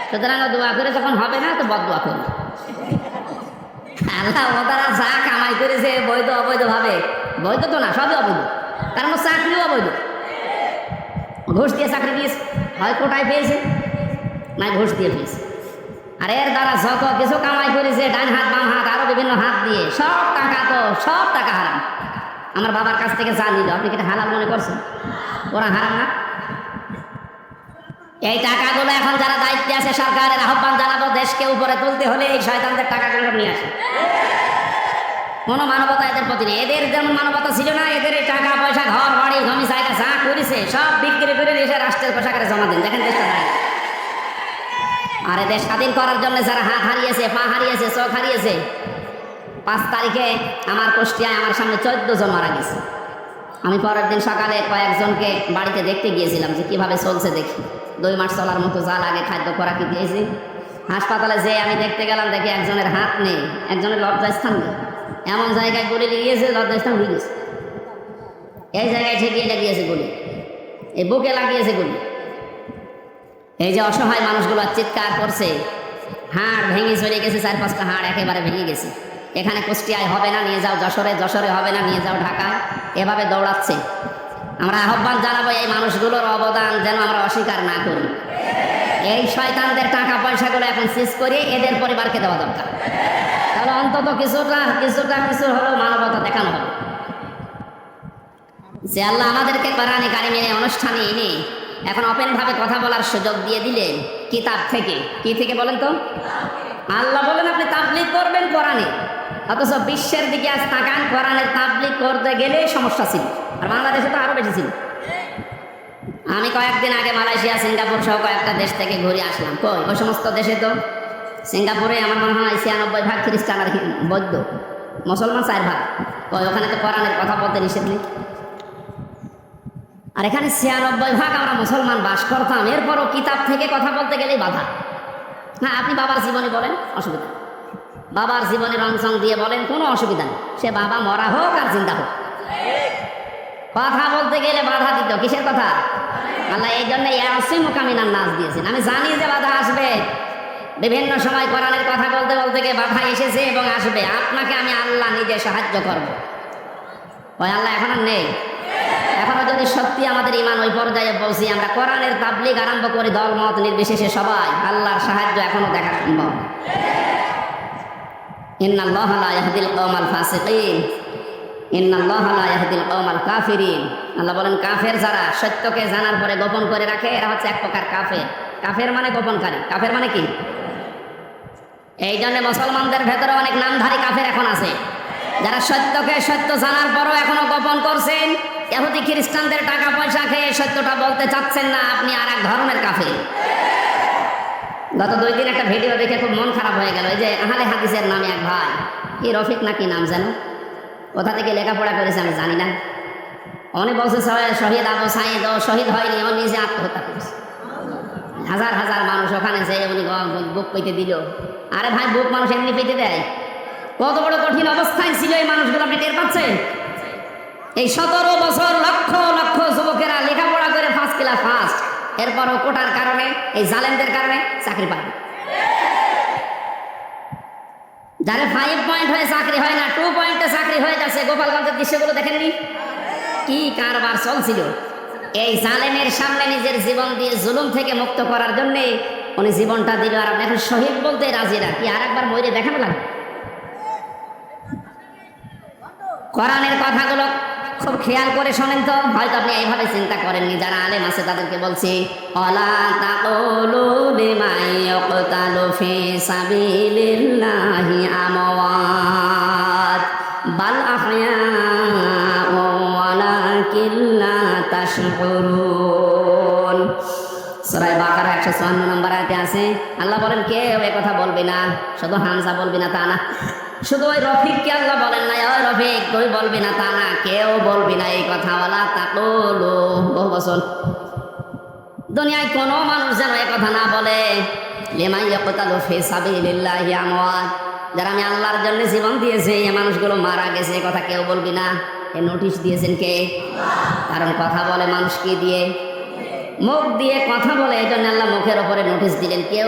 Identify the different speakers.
Speaker 1: সুতরাং দোয়া করে যখন হবে না তো বদদোয়া করি। আল্লাহ ওনারা যা কামাই করেছে বৈধ অবৈধ ভাবে, বৈধ তো না, সবই অবৈধ, কারণ চাকরিও অবৈধ। ঘুষ দিয়ে চাকরি দিয়েছে, হয় কোটায় পেয়েছে না ঘুষ দিয়ে পেয়েছে। আর এর দ্বারা যত কিছু কামাই করেছে ডান হাত বাম হাত আরো বিভিন্ন হাত দিয়ে, সব টাকা হারাম। আমার বাবার কাছ থেকে যা নিল আপনি কি এটা হালাল মনে করছেন? ওরা হারাম না? এই টাকাগুলো এখন যারা দায়িত্বে আছে সরকারের আহ্বান জানাবো, দেশকে উপরে তুলতে হলে এই শয়তানদের টাকাগুলো নিয়ে আসে। কোনো মানবতা এদের প্রতি নেই। এদের যেমন মানবতা ছিল না, এদের এই টাকা পয়সা ঘর বাড়ি জমি জায়গা যা করেছে সব বিক্রি করে এসে রাষ্ট্রের কোষাগারে জমা দেন, দেখেন দেশটা নাই। আর এদের স্বাধীন করার জন্য যারা হাত হারিয়েছে, পা হারিয়েছে, চোখ হারিয়েছে, 5 তারিখে আমার কুষ্টিয়ায় আমার সামনে 14 জন মারা গেছে। আমি পরের দিন সকালে কয়েকজনকে বাড়িতে দেখতে গিয়েছিলাম যে কিভাবে চলছে দেখি। 2 মাস চলার মতো যা লাগে খাদ্য খোরাকি দিয়েছি। হাসপাতালে যে আমি দেখতে গেলাম, দেখি একজনের হাত নেই, একজনের লজ্জাস্থান নেই, এমন জায়গায় গুলি লেগেছে, লজ্জাস্থান হয়ে গেছে। এই জায়গায় ঠেকিয়ে লাগিয়েছে গুলি, এই বুকে লাগিয়েছে গুলি। এই যে অসহায় মানুষগুলো চিৎকার করছে, হাড় ভেঙে চলে গেছে, 4-5টা হাড় একেবারে ভেঙে গেছে। এখানে কুষ্টিয়ায় হবে না নিয়ে যাও যশোরে, যশোরে হবে না নিয়ে যাও ঢাকায়, এভাবে দৌড়াচ্ছে। আমরা আহ্বান জানাবো এই মানুষগুলোর অবদান যেন আমরা অস্বীকার না করি। এই শয়তানদের টাকা পয়সাগুলো এখন সিজ করে এদের পরিবারকে দেওয়া দরকার, তাহলে অন্তত কিছু হলেও মানবতা দেখানো হবে। যে আল্লাহ আমাদেরকে কোরআনে কারিমে অনুষ্ঠানে এনে এখন ওপেনভাবে কথা বলার সুযোগ দিয়ে দিলেন কিতাব থেকে। কি থেকে বলেন তো? আল্লাহ বলেন আপনি তাবলীগ করবেন কোরআনে, অথচ বিশ্বের দিকে আজ তাকান, কোরআনের তাবলীগ করতে গেলে সমস্যা ছিল, আর বাংলাদেশে তো আরো বেশি ছিল। আমি কয়েকদিন আগে মালয়েশিয়া, সিঙ্গাপুর সহ কয়েকটা দেশ থেকে ঘুরে আসলাম। ওই সমস্ত দেশে তো, সিঙ্গাপুরে আমার মনে হয় 96% খ্রিস্টান আর বৌদ্ধ, মুসলমান 4%। ওখানে তো কোরআনের কথা বলতে নিষেধ নেই। আর এখানে 96% আমরা মুসলমান বাস করতাম, এরপরও কিতাব থেকে কথা বলতে গেলেই বাধা। হ্যাঁ, আপনি বাবার জীবনী বলেন, অসুবিধা নেই, বাবার জীবনে রংসং দিয়ে বলেন, কোনো অসুবিধা নেই। সে বাবা মরা হোক আর জিন্দা হোক, কথা বলতে গেলে বাধা দিত। কিসের কথা? আল্লাহ এই জন্য ইয়াসিমুকামিনান নাস দিয়েছেন। আমি জানি যে বাধা আসবে, বিভিন্ন সময় কোরআনের কথা বলতে বলতে গিয়ে বাধা এসেছে এবং আসবে। আপনাকে আমি আল্লাহ নিজে সাহায্য করব। ওই আল্লাহ এখন আর নেই। এখনো যদি সত্যি আমাদের ইমান ওই পর্যায়ে পৌঁছি, আমরা কোরআনের তাবলীগ আরম্ভ করি দল মত নির্বিশেষে সবাই, আল্লাহর সাহায্য এখনো দেখা সম্ভব। ইন্নাল্লাহা লা ইয়াহদিল কওমাল ফাসিকিন, ইন্নাল্লাহা লা ইয়াহদিল কওমাল কাফিরিন। আল্লাহ বলেন কাফের যারা সত্যকে জানার পরে গোপন করে রাখে, এরা হচ্ছে এক প্রকার কাফের। কাফের মানে গোপনকারী, কাফের মানে কি? এই জন্য মুসলমানদের ভেতরে অনেক নামধারী কাফের এখন আছে, যারা সত্যকে সত্য জানার পরও এখনো গোপন করছেন। ইহুদি খ্রিস্টানদের টাকা পয়সা খেয়ে সত্যটা বলতে চাচ্ছেন না, আপনি আর এক ধরনের কাফের। গত 2 দিন একটা ভিডিও দেখে খুব মন খারাপ হয়ে গেল। এই যে আহলে হাদিসের নামে এক ভাই, কি রফিক নাকি নাম যেন, কোথা থেকে লেখাপড়া করেছে আমি জানি না, উনি বলছে শহীদ আবু সাঈদ ও শহীদ হয়নি, ও নিজে আত্মহত্যা করেছে। হাজার হাজার মানুষ ওখানে যেয়ে উনি বুক পেতে দিল। আরে ভাই, বুক মানুষ এমনি পেতে দেয়? কত বড় কঠিন অবস্থায় ছিল এই মানুষগুলো, আপনি টের পাচ্ছেন? এই 17 বছর লক্ষ লক্ষ যুবকেরা লেখাপড়া করে ফার্স্ট ক্লাস ফার্স্ট, এরপরও কোটার কারণে, এই জালেমদের কারণে চাকরি পায়। যারা 5 পয়েন্ট হয়ে চাকরি হয় না, 2 পয়েন্টে চাকরি হয়ে যাচ্ছে। গোপালগঞ্জের দৃশ্যগুলো দেখেননি? কি কারবার চলছিল! এই জালেমের সামনে নিজের জীবন দিয়ে জুলুম থেকে মুক্ত করার জন্যে উনি জীবনটা দিল, আর আপনি এখন শহীদ বলতে রাজিরা। কি আর একবার মরে দেখানো লাগবে? কোরআনের কথাগুলো খুব খেয়াল করে শোনেন তো, হয়তো আপনি এইভাবে চিন্তা করেননি। যারা আলেম আছে তাদেরকে বলছি, ওয়ালা তাকুলু লিমান ইয়াকতালু ফি সাবিলিল্লাহি আমওয়াত বাল আহয়াউ ওয়ালাকিন লা তাশউরুন। সূরা বাকারা 154 নম্বর আয়াতে আছে, আল্লাহ বলেন কেউ এই কথা বলবি না। শুধু হামজা বলবি না তা না, শুধু ওই রফিককে আল্লাহ বলেন না, ওই রফিক তুই বলবি না তা না, কেউ বলবি না এই কথা। ওয়ালা তাকুলু, বহু বছর দুনিয়ায় কোনো মানুষ যেন এই কথা না বলে, লিমান ইয়াকতালু ফি সাবিলিল্লাহি আমওয়াত, যারা আমি আল্লাহর জন্য জীবন দিয়েছে এই মানুষগুলো মারা গেছে, এই কথা কেউ বলবি না। এই নোটিশ দিয়েছেন কে? কারণ কথা বলে মানুষ কি দিয়ে? মুখ দিয়ে কথা বলে, এই জন্য আল্লাহ মুখের ওপরে নোটিশ দিলেন, কেউ